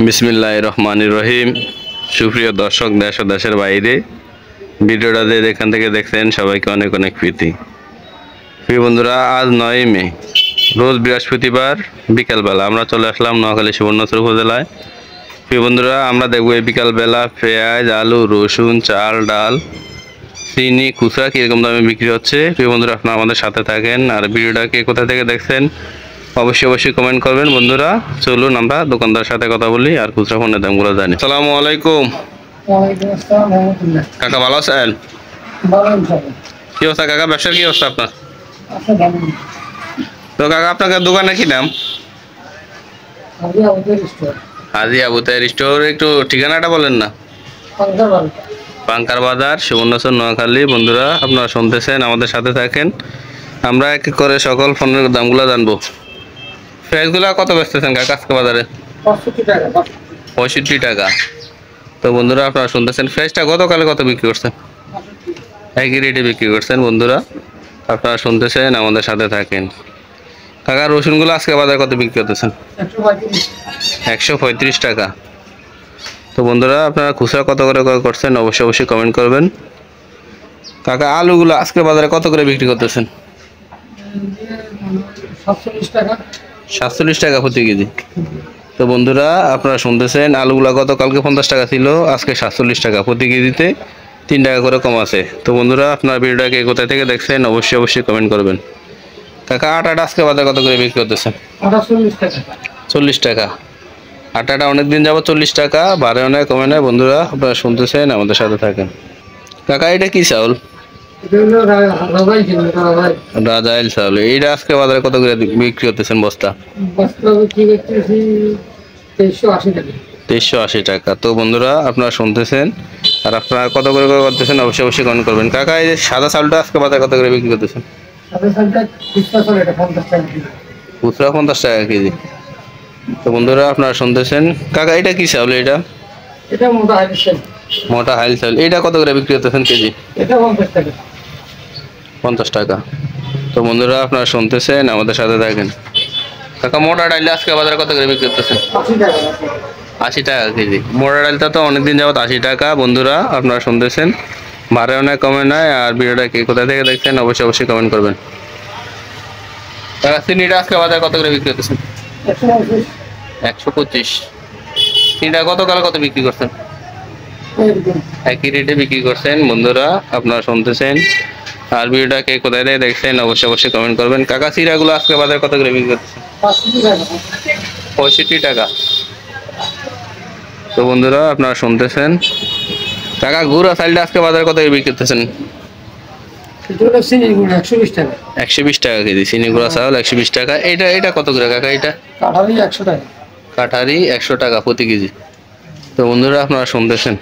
বিসমিল্লাহির রহমানির রহিম। সুপ্রিয় দর্শক দেশ ও দেশের বাইরে ভিডিওটা যে এখান থেকে দেখছেন সবাইকে অনেক অনেক প্রীতি। প্রিয় বন্ধুরা, আজ 9 মে রোজ বৃহস্পতিবার বিকালবেলা আমরা চলে আসলাম নোয়াখালী সুবর্ণচর উপজেলায়। প্রিয় বন্ধুরা, আমরা দেখবো এই বিকালবেলা পেঁয়াজ, আলু, রসুন, চাল, ডাল, চিনি খুচরা কীরকম দামে বিক্রি হচ্ছে। প্রিয় বন্ধুরা, আপনারা আমাদের সাথে থাকেন। আর ভিডিওটাকে কোথা থেকে দেখছেন অবশ্যই কমেন্ট করবেন। বন্ধুরা চলুন আমরা দোকানদার সাথে কথা বলি আর খুচরা পণ্যের দামগুলো জানি। আসসালামু আলাইকুম। কাকা ভালো আছেন? কি অবস্থা কাকা, ব্যবসার কি অবস্থা আপনার? তো কাকা আপনার দোকানে কি নাম? হাজি আবু তাহের স্টোর। একটু ঠিকানাটা বলেন না। পাঙ্কার বাজার, সুবর্ণচর, নোয়াখালী। বন্ধুরা আপনারা শুনতেছেন, আমাদের সাথে থাকেন। আমরা এক এক করে সকল পণ্যের দামগুলো জানবো। পেঁয়াজগুলা কত বেচতেছেন কাকা আজকে বাজারে? 65 টাকা। তো বন্ধুরা আপনারা শুনতেছেন, পেঁয়াজটা গতকালে কত বিক্রি করছেন? একই রেটে বিক্রি করছেন। বন্ধুরা আপনারা শুনতেছেন, আমাদের সাথে থাকেন। কাকা রসুনগুলো আজকে বাজারে কত বিক্রি করতেছেন? 135 টাকা। তো বন্ধুরা আপনারা খুচরা কত করে করছেন অবশ্যই কমেন্ট করবেন। কাকা আলুগুলো আজকে বাজারে কত করে বিক্রি করতেছেন? 47 টাকা প্রতি কেজি। তো বন্ধুরা আপনারা শুনতেছেন, আলুগুলা গতকালকে 50 টাকা ছিল, আজকে 47 টাকা প্রতি কেজিতে 3 টাকা করে কম আছে। তো বন্ধুরা আপনার ভিডিওটাকে কোথা থেকে দেখছেন অবশ্যই কমেন্ট করবেন। কাকা আটাটা আজকে বাজারে কত করে বিক্রি করতেছেন? 40 টাকা। আটাটা অনেকদিন যাবো 40 টাকা, বাড়ে অনেক কমে নেয়। বন্ধুরা আপনারা শুনতেছেন, আমাদের সাথে থাকেন। কাকা এটা কি চাউল? রাজাইল চাউল। এইটা আজকে বাজারে কত করে বিক্রি করতেছেন বস্তা? 2380 টাকা। তো বন্ধুরা আপনারা শুনতেছেন, আর আপনারা কত করে করতেছেন অবশ্যই কমেন্ট করবেন। কাকা এই যে সাদা চাউলটা আজকে বাজারে কত করে বিক্রি করতেছেন? খুচরা 50 টাকা কেজি। তো বন্ধুরা আপনারা শুনতেছেন, কাকা এটা কি চাউল? এটা মোটা হাইল চাউল। এটা কত করে বিক্রি করতেছেন কেজি? 50 টাকা। তো বন্ধুরা আপনারা শুনতেছেন, আমাদের সাথে থাকেন। কাকা মোটা ডাল আজকে বাজারে কত করে বিক্রি করতেছেন? 80 টাকা কেজি। মোটা ডালটা তো অনেকদিন যাবত 80 টাকা। বন্ধুরা আপনারা শুনতেছেন, ভাড়া অনেক কমে নেয়। আর ভিডিওটা কি কোথা থেকে দেখছেন অবশ্যই কমেন্ট করবেন। কাকা চিনিটা আজকে বাজারে কত করে বিক্রি করতেছেন? 125। চিনিটা গতকাল কত বিক্রি করছেন? একই রেটে বিক্রি করছেন। বন্ধুরা আপনারা শুনতেছেন, আর ভিডিওটাকে কোথায় থেকে দেখছেন অবশ্যই কমেন্ট করবেন। কাকা চিরাগুলো আজকে বাজারে কত করে বিক্রি করতেছেন? 65 টাকা। তো বন্ধুরা আপনারা শুনতেছেন, কাকা গুড়া চালটা আজকে বাজারে কত করে বিক্রি করতেছেন? 120 টাকা কেজি। চিনি গুঁড়া চাউল 120 টাকা। এটা কত করে কাকা? এটা কাঠারি 100 টাকা। কাঠারি 100 টাকা প্রতি কেজি। তো বন্ধুরা আপনারা শুনতেছেন।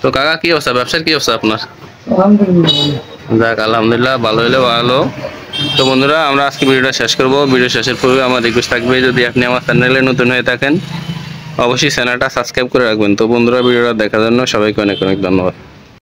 তো কাকা কি অবস্থা, ব্যবসার কি অবস্থা আপনার? যাক আলহামদুলিল্লাহ, ভালো হলে ভালো। তো বন্ধুরা আমরা আজকে ভিডিওটা শেষ করবো। ভিডিও শেষের পূর্বে আমার রিকোয়েস্ট থাকবে, যদি আপনি আমার চ্যানেলে নতুন হয়ে থাকেন অবশ্যই চ্যানেলটা সাবস্ক্রাইব করে রাখবেন। তো বন্ধুরা ভিডিওটা দেখার জন্য সবাইকে অনেক ধন্যবাদ।